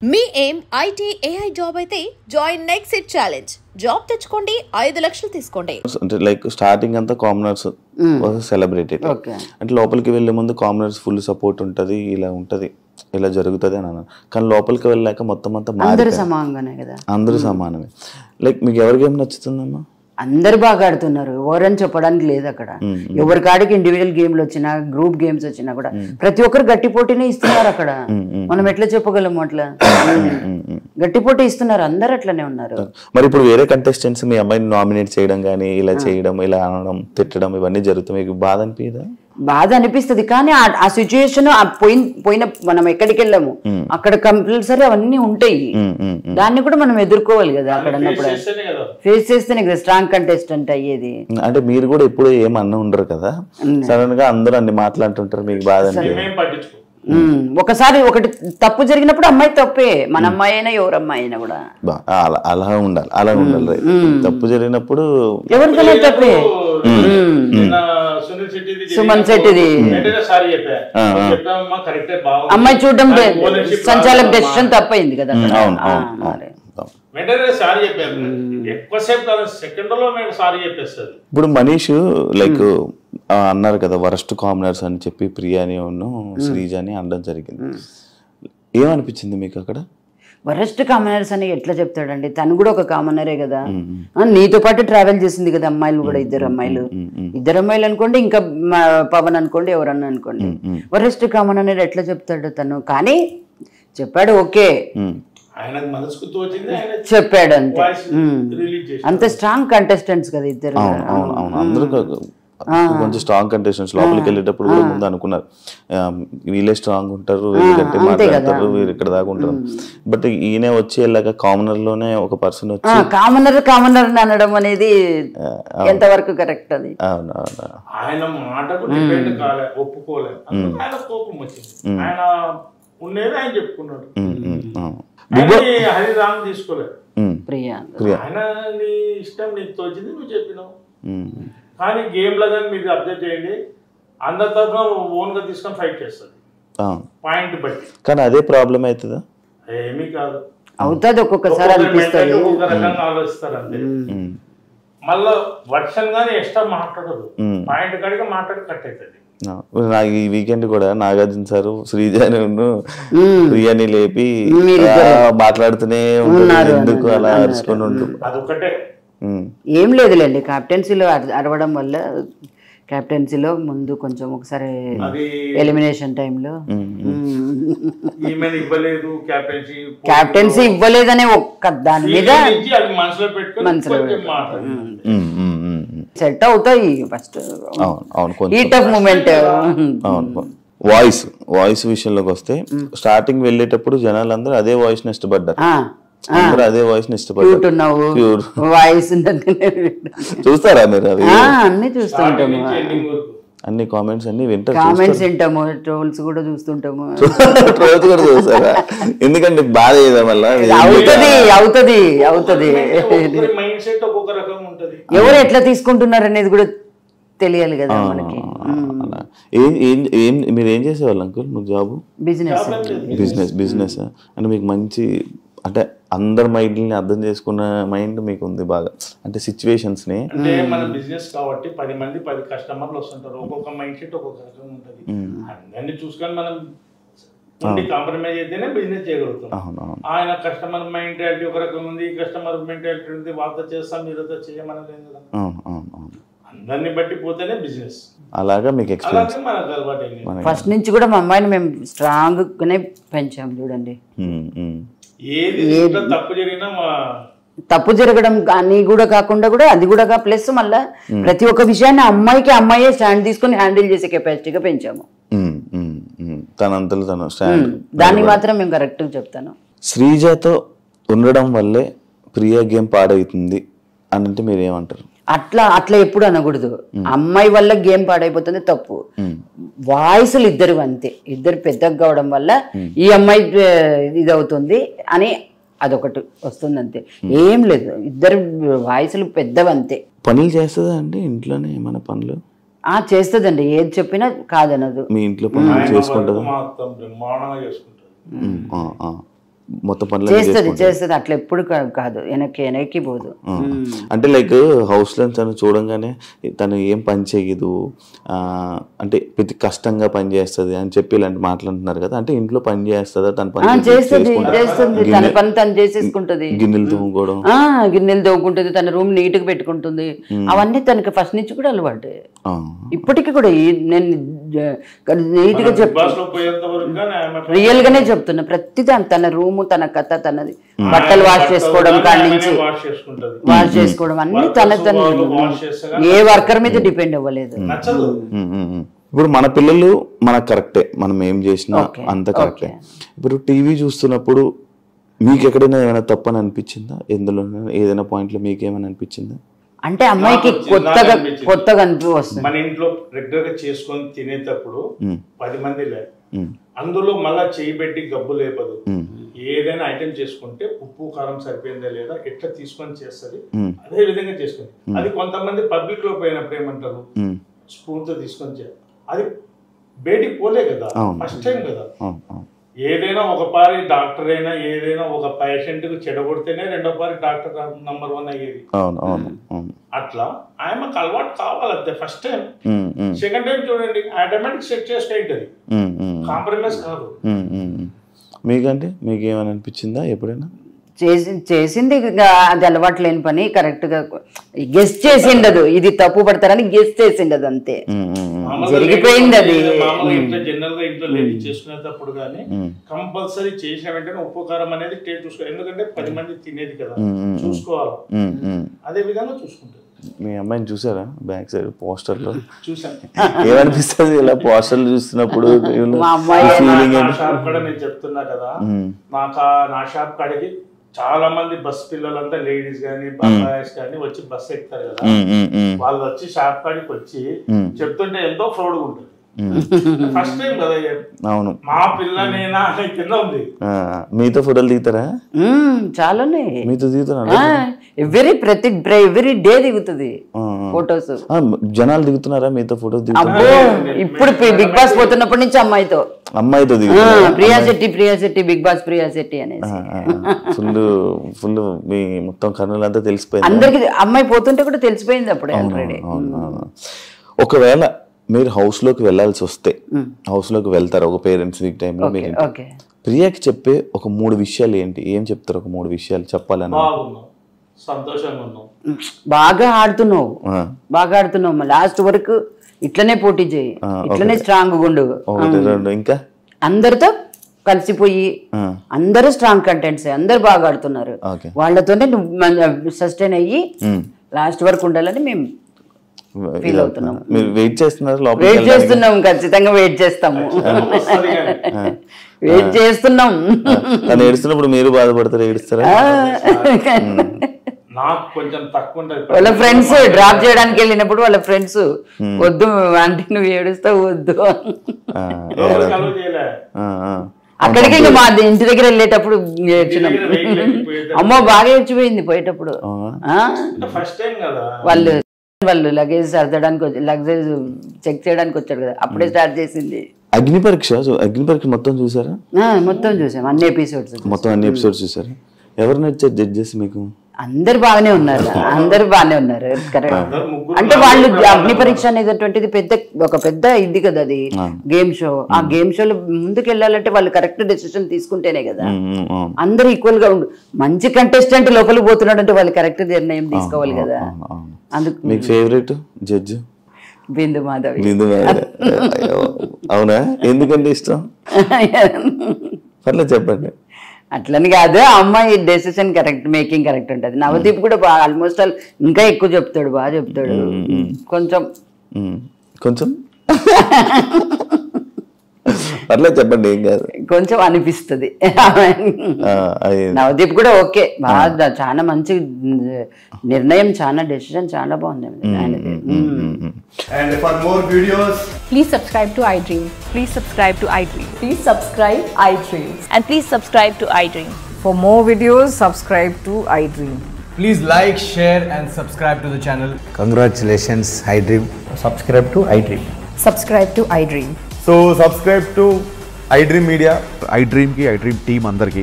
మీ ఏం IT AI job అయితే join next it challenge. Job తెచ్చుకోండి, 5 లక్షలు తీసుకోండి. అంటే లైక్ స్టార్టింగ్ అంతా కామనర్స్ సెలబ్రేటెడ్, అంటే లోపలికి వెళ్ళే ముందు కామనర్స్ ఫుల్ సపోర్ట్ ఉంటుంది, ఇలా ఉంటుంది, ఇలా జరుగుతుంది అని అన్నారు. కానీ లోపలికి వెళ్ళాక మొత్తం అంతా అందరూ సమానంగానే కదా, అందరూ సమానమే. లైక్ మీకు ఎవరికి ఏం నచ్చుతుందమ్మా? అందరు బాగా ఆడుతున్నారు, ఎవరని చెప్పడానికి లేదు అక్కడ. ఎవరి కాడికి ఇండివిజువల్ గేమ్లు వచ్చినా, గ్రూప్ గేమ్స్ వచ్చినా కూడా ప్రతి ఒక్కరు గట్టి పోటీనే ఇస్తున్నారు అక్కడ. మనం ఎట్లా చెప్పగలము అట్లా? గట్టి పోటీ ఇస్తున్నారు, అందరు అట్లనే ఉన్నారు. మరి ఇప్పుడు వేరే కంటెస్టెంట్స్ మీ అమ్మాయిని నామినేట్ చేయడం కానీ, ఇలా చేయడం, ఇలా అనడం, తిట్టడం, ఇవన్నీ జరుగుతాయి, మీకు బాధ అనిపించదా? బాధ అనిపిస్తుంది, కానీ ఆ సిచ్యుయేషన్ పోయిన మనం ఎక్కడికి వెళ్ళాము అక్కడ కంపల్సరీ అవన్నీ ఉంటాయి. దాన్ని కూడా మనం ఎదుర్కోవాలి కదా. అక్కడ ఉన్నప్పుడు ఫేస్ చేస్తేనే కదా స్ట్రాంగ్ కంటెస్టెంట్ అయ్యేది. అంటే మీరు కూడా ఎప్పుడు ఏమన్నా ఉండరు కదా, సడన్ గా అందరూ అన్ని మాట్లాడుతుంటారు, మీకు బాధ అనిపించదు? ఒకసారి ఒకటి తప్పు జరిగినప్పుడు అమ్మాయి తప్పే, మన అమ్మాయి అయినా ఎవరు అమ్మాయి అయినా కూడా అలా ఉండాలి, అలా ఉండాలి. తప్పు జరిగినప్పుడు ఎవరికైనా తప్పే. సుమన్ శెట్టిది అమ్మాయి చూడడం సంచాలక డెసిషన్ తప్పైంది కదా. ఇప్పుడు మనీష్ లైక్ అన్నారు కదా వరస్ట్ కామనర్స్ అని చెప్పి ప్రియాని శ్రీజాని అనడం జరిగింది. ఏమనిపించింది మీకు అక్కడ? వరస్ట్ కామనర్స్ అని ఎట్లా చెప్తాడండి, తను కూడా ఒక కామనరే కదా. నీతో పాటు ట్రావెల్ చేసింది కదా అమ్మాయిలు కూడా, ఇద్దరు అమ్మాయిలు అనుకోండి, ఇంకా పవన్ అనుకోండి, ఎవరన్నా అనుకోండి. వరస్ట్ కామన్ అనేది ఎట్లా చెప్తాడు తను? కానీ చెప్పాడు, ఓకే చెప్పాడు, అంతే. అంత స్ట్రాంగ్ కంటెస్టెంట్స్ కదా ఇద్దరు. కొంచెం స్ట్రాంగ్ కంటెస్టెంట్స్ లోపలికి వెళ్ళేటప్పుడు కూడా ముందు అనుకున్నారు వీళ్ళే స్ట్రాంగ్ ఉంటారు, వీళ్ళు గట్టి మాట్లాడతారు, వీరు ఇక్కడ దాకా ఉంటారు. బట్ ఈయన వచ్చి వెళ్ళాక కామనర్ లోనే ఒక పర్సన్ వచ్చి కామనర్ అనడం అనేది ఎంతవరకు కరెక్ట్? అది అవునవును, ఆయన మాటకు డిపెండ్ కాలే, ఒప్పుకోలేదు, ఆయన కోపం వచ్చింది. ఆయన ఉండేది ఆయన చెప్పుకున్నాడు, హరిరామ్ తీసుకోలేదు. ఆయన నీ ఇష్టం, నీకు తోచింది నువ్వు చెప్పినావు. కానీ గేమ్ లో కానీ మీరు అబ్జర్వ్ చేయండి, అందరి తరఫున ఓన్ గా తీసుకొని ఫైట్ చేస్తుంది పాయింట్ బట్టి. కానీ అదే ప్రాబ్లం అవుతుందా? ఏమీ కాదు, అవుతుంది ఒక్కొక్కసారి, ఒక్కొక్క రకంగా ఆలోచిస్తారు అంతే. మళ్ళా వర్షన్ గానీ ఎక్స్ట్రా మాట్లాడదు, పాయింట్ కాడిగా మాట్లాడి కట్ అవుతుంది. నాకు ఈ వీకెండ్ కూడా నాగార్జున సార్ శ్రీజాని ప్రియాని లేపి మాట్లాడుతూనే ఉంటారు, ఎందుకు అలా అరుచుకొని ఉంటుంది. అదొకటే, ఏం లేదులేండి. క్యాప్టెన్సీలో అరవడం వల్ల క్యాప్టెన్సీలో ముందు కొంచెం ఒకసారి ఎలిమినేషన్ టైంలో క్యాప్టెన్సీ ఇవ్వలేదనే ఒక్క దాని మీద మనసులో సెట్ అవుతాయి. First heat of moment. Voice విషయంలోకి వస్తే స్టార్టింగ్ వెళ్ళేటప్పుడు జనాలందరూ అదే వాయిస్ ని ఇష్టపడ్డారు, అదే వాయిస్ ని ఇష్టపడ్డారు. వాయిస్ చూస్తారా మీరు? అవి అన్ని చూస్తుంటాము, అన్ని కామెంట్స్ అన్ని వింటారు, కామెంట్స్ వింటాము, ట్రోల్స్ కూడా చూస్తుంటాము. ట్రోల్స్ కూడా చూస్తారా? ఎందుకంటే బాధ వల్ల అవుతుంది. ఎవరు ఎట్లా తీసుకుంటున్నారు అనేది కూడా తెలియాలి కదా మనకి. మీరు ఏం చేసేవాళ్ళు అంకుల్? మీకు జాబ్? బిజినెస్ అంటే మీకు మంచి, అంటే అందరి మైండ్ ని అర్థం చేసుకున్న మైండ్ మీకు ఉంది బాగా, అంటే సిచ్యువేషన్స్ ని. అంటే మన బిజినెస్ కాబట్టి 10 మంది 10 కస్టమర్లు వస్తుంటారు, ఒక్కొక్క మైండ్ సెట్ ఒక్కొక్క రకం ఉంటుంది. అందరినీ చూసుకొని మనం కాంప్రమైజ్ అయితేనే బిజినెస్ చేయగలుగుతాం. ఆయన కస్టమర్ మెంటాలిటీ ఒక రకం ఉంది, కస్టమర్ మెంటాలిటీ ఉంది, వాళ్ళతో చేస్తాం మీరుతో చేయమనలేదు కదా. అందరిని బట్టి పోతేనే బిజినెస్. అలాగా మీకు ఎక్స్పీరియన్స్ మనకు అలవాటు. ఫస్ట్ నుంచి కూడా మా అమ్మాయిని మేము స్ట్రాంగ్ గానే పెంచాం చూడండి. తప్పు జరగడం అని కూడా కాకుండా కూడా అది కూడా ప్లస్ మళ్ళా ప్రతి ఒక్క విషయాన్ని అమ్మాయే స్టాండ్ తీసుకుని హ్యాండిల్ చేసే కెపాసిటీగా పెంచాము. దాన్ని మాత్రం మేము కరెక్ట్ చెప్తాను. శ్రీజాతో ఉండడం వల్లే ప్రియా గేమ్ పాడవుతుంది అని అంటే మీరు ఏమంటారు? అట్లా ఎప్పుడు అనకూడదు. అమ్మాయి వల్ల గేమ్ పాడైపోతుంది తప్పు. వాయిస్లు ఇద్దరు అంతే, ఇద్దరు పెద్దగా కావడం వల్ల ఈ అమ్మాయి ఇది అవుతుంది అని అదొకటి వస్తుంది అంతే, ఏం లేదు. ఇద్దరు వాయిస్లు పెద్దవంతే. పనులు చేస్తుందా అండి ఇంట్లోనే? ఏమైనా పనులు చేస్తుందండి, ఏది చెప్పినా కాదనదు. మీ ఇంట్లో పనులు చేసుకుంటుందా? మొత్తం పనులు చేస్తుంది అట్లా ఎప్పుడు కాదు, వెనక్కి పోదు. అంటే లైక్ హౌస్ లో తను చూడంగానే తను ఏం పని చేయదు, అంటే ప్రతి కష్టంగా పని చేస్తుంది అని చెప్పి ఇలాంటి మాట్లాడుతున్నారు కదా, అంటే ఇంట్లో పని చేస్తుందా? తన పని చేస్తుంది, తన పని తను చేసేసుకుంటది. గిన్నెలు తోముకోవడం, గిన్నెలు తోముకుంటుంది, తన రూమ్ నీట్ గా పెట్టుకుంటుంది. అవన్నీ తనకి ఫస్ట్ నుంచి కూడా అలవాటు. ఇప్పటికి కూడా నేను నీట్ గా రియల్ గానే చెప్తున్నా. ప్రతిదాని తన రూము, తన కథ, తనది బట్టలు వాష్ చేసుకోవడం కాడి నుంచి వాష్ చేసుకోవడం అన్ని తన ఏ వర్కర్ మీద డిపెండ్ అవ్వలేదు. ఇప్పుడు మన పిల్లలు మనకు కరెక్టే, మనం ఏం చేసినా అంత కరెక్టే. ఇప్పుడు టీవీ చూస్తున్నప్పుడు మీకు ఎక్కడైనా ఏమైనా తప్పని అనిపించిందా? ఎందులో ఏదైనా పాయింట్ లో మీకు ఏమైనా అనిపించిందా? అంటే అమ్మాయికి కొత్తగా వస్తుంది. మన ఇంట్లో రెగ్యులర్ గా చేసుకొని తినేటప్పుడు 10 మంది లేదు, అందులో మళ్ళా చేయి పెట్టి గబ్బు లేపదు. ఏదైనా ఐటెం చేసుకుంటే ఉప్పు కారం సరిపోయిందా లేదా ఎట్లా తీసుకొని చేస్తుంది, అదే విధంగా చేసుకుంది. అది కొంతమంది పబ్లిక్ లో పోయినప్పుడు ఏమంటారు, స్పూన్ తో తీసుకొని చేయాలి. అది బయటికి పోలే కదా, ఫస్ట్ టైం కదా. ఏదైనా ఒక పారి డాక్టర్ అయినా ఏదైనా ఒక పేషెంట్ కు చెడగొడితేనే రెండో పారి డాక్టర్ నంబర్ 1 అయ్యేది. అట్లా ఆయనకు అలవాటు కావాలి. ఫస్ట్ టైం, సెకండ్ టైం చూడండి ఆటోమేటిక్ సెట్ చేసుకుంటుంది, కాంప్రమైజ్ కాదు. మీకంటే మీకు ఏమైనా అనిపించిందా ఎప్పుడైనా? చేసింది అది అలవాటు లేని పని, కరెక్ట్ గా గెస్ట్ చేసిండదు, ఇది తప్పు పడతారని గెస్ట్ చేసిండదు, అంతే జరిగిపోయింది. అది జనరల్ గా ఇంట్లో లేడీ చేసుకునేటప్పుడు కానీ కంపల్సరీ చేసిన వెంటనే ఉప్పు కారం అనేది టేస్ట్ చూసుకోవాలి. ఎందుకంటే 10 మంది తినేది కదా, చూసుకోవాలి. అదే విధంగా చూసుకుంటారు. మీ అమ్మాయిని చూసారా బ్యాక్ సైడ్ పోస్టర్ లో? చూసాను. ఏమనిపిస్తుంది ఇలా పోస్టర్లు చూస్తున్నప్పుడు? షాప్ కూడా నేను చెప్తున్నా కదా, నా షాప్ కాడికి చాలా మంది బస్ పిల్లలంతా లేడీస్ గానీ బాయ్స్ కానీ వచ్చి బస్ ఎక్కుతారు కదా, వాళ్ళు వచ్చి షాప్ కాడికి వచ్చి చెప్తుంటే ఎంతో ప్రౌడ్ గా ఉంటుంది. ఫస్ట్ టైం కదా. అవును, మా పిల్లనేనా కింద ఉంది. మీతో ఫోటోలు దిగుతారా? చాలానే మీతో దిగుతున్నా, ఎవ్రీ డే దిగుతుంది ఫోటోస్. జనాలు దిగుతున్నారా మీతో ఫోటోస్? ఇప్పుడు బిగ్ బాస్ పోతున్నప్పటి నుంచి అమ్మాయితో ప్రియా శెట్టి బిగ్ బాస్ ప్రియా శెట్టి అనేది ఫుల్ మీ మొత్తం కర్నూలు అంతా తెలిసిపోయింది అందరికి. అమ్మాయి పోతుంటే కూడా తెలిసిపోయింది అప్పుడే ఆల్రెడీ. ఒకవేళ మీరు హౌస్ లోకి వెళ్లాల్సి వస్తే హౌస్ లోకి వెళ్తారు ఒక పేరెంట్స్ వీక్ టైంలో, మీరు ప్రియాకి చెప్పే ఒక 3 విషయాలు ఏంటి? ఏం చెప్తారు? ఒక 3 విషయాలు చెప్పాలని. సంతోషంగా ఉన్నావు, బాగా ఆడుతున్నావు, లాస్ట్ వరకు ఇట్లనే పోటీ చేయి, ఇట్లనే స్ట్రాంగ్ ఉండు, ఇంకా అందరితో కలిసిపోయి అందరూ స్ట్రాంగ్ కంటెంట్స్, అందరు బాగా ఆడుతున్నారు, వాళ్ళతోనే నువ్వు సస్టైన్ అయ్యి లాస్ట్ వరకు ఉండాలని మేము ఫీల్ అవుతున్నాం. వెయిట్ చేస్తున్నాం, ఖచ్చితంగా వెయిట్ చేస్తాము. ఏడుస్తున్నప్పుడు మీరు బాధపడతారు, ఏడుస్తారా? నాకు కొంచెం తక్కువ ఉంటుంది. వాళ్ళ ఫ్రెండ్స్ డ్రాప్ చేయడానికి వెళ్ళినప్పుడు వాళ్ళ ఫ్రెండ్స్ వద్దు అంటే నువ్వు ఏడుస్తావు వద్దు, అక్కడికి ఇంకా మా ఇంటి దగ్గర వెళ్ళేటప్పుడు ఏడ్చినాం. అమ్మో బాగా ఏడ్చిపోయింది పోయేటప్పుడు. వాళ్ళు లగేజ్ సర్దడానికి లగేజ్ చెక్ చేయడానికి వచ్చాడు కదా, అప్పుడే స్టార్ట్ చేసింది అగ్ని పరీక్ష. మొత్తం చూసారా? మొత్తం చూసాం, అన్ని ఎపిసోడ్స్ చూసారా? ఎవరు నచ్చారు జడ్జెస్ మీకు? అందరు బాగానే ఉన్నారు, కరెక్ట్. అంటే వాళ్ళు అగ్ని పరీక్ష అనేటువంటిది ఒక పెద్ద ఇది కదా, అది గేమ్ షో. ఆ గేమ్ షోలో ముందుకు వెళ్ళాలంటే వాళ్ళు కరెక్ట్ డెసిషన్ తీసుకుంటేనే కదా. అందరు ఈక్వల్ గా ఉండు. మంచి కంటెస్టెంట్ లోపలికి పోతున్నాడు అంటే వాళ్ళు కరెక్ట్ నిర్ణయం తీసుకోవాలి కదా. అందుకు మీకు ఫేవరెట్ జడ్జ్? బిందు మాధవి. అవునా? ఎందుకంటే ఇష్టం? పర్లేదు చెప్పండి. అట్లని కాదు, అమ్మాయి డెసిషన్ మేకింగ్ కరెక్ట్ ఉంటుంది. నవదీప్ కూడా ఆల్మోస్ట్ ఇంకా ఎక్కువ చెప్తాడు, బాగా చెప్తాడు. కొంచెం అట్లా చెప్పండి, ఏం కాదు, కొంచెం అనిపిస్తుంది. నవదీప్ కూడా ఓకే, బాగా చాలా మంచి నిర్ణయం, చాలా డెసిషన్ చాలా బాగుంది. And for more videos, please subscribe to iDream. Please subscribe to iDream. Please subscribe iDream. And please subscribe to iDream. For more videos, subscribe to iDream. please like, share and subscribe to the channel. Congratulations, iDream. Subscribe to iDream. Subscribe to iDream. So subscribe to iDream Media. iDream ki iDream team andarki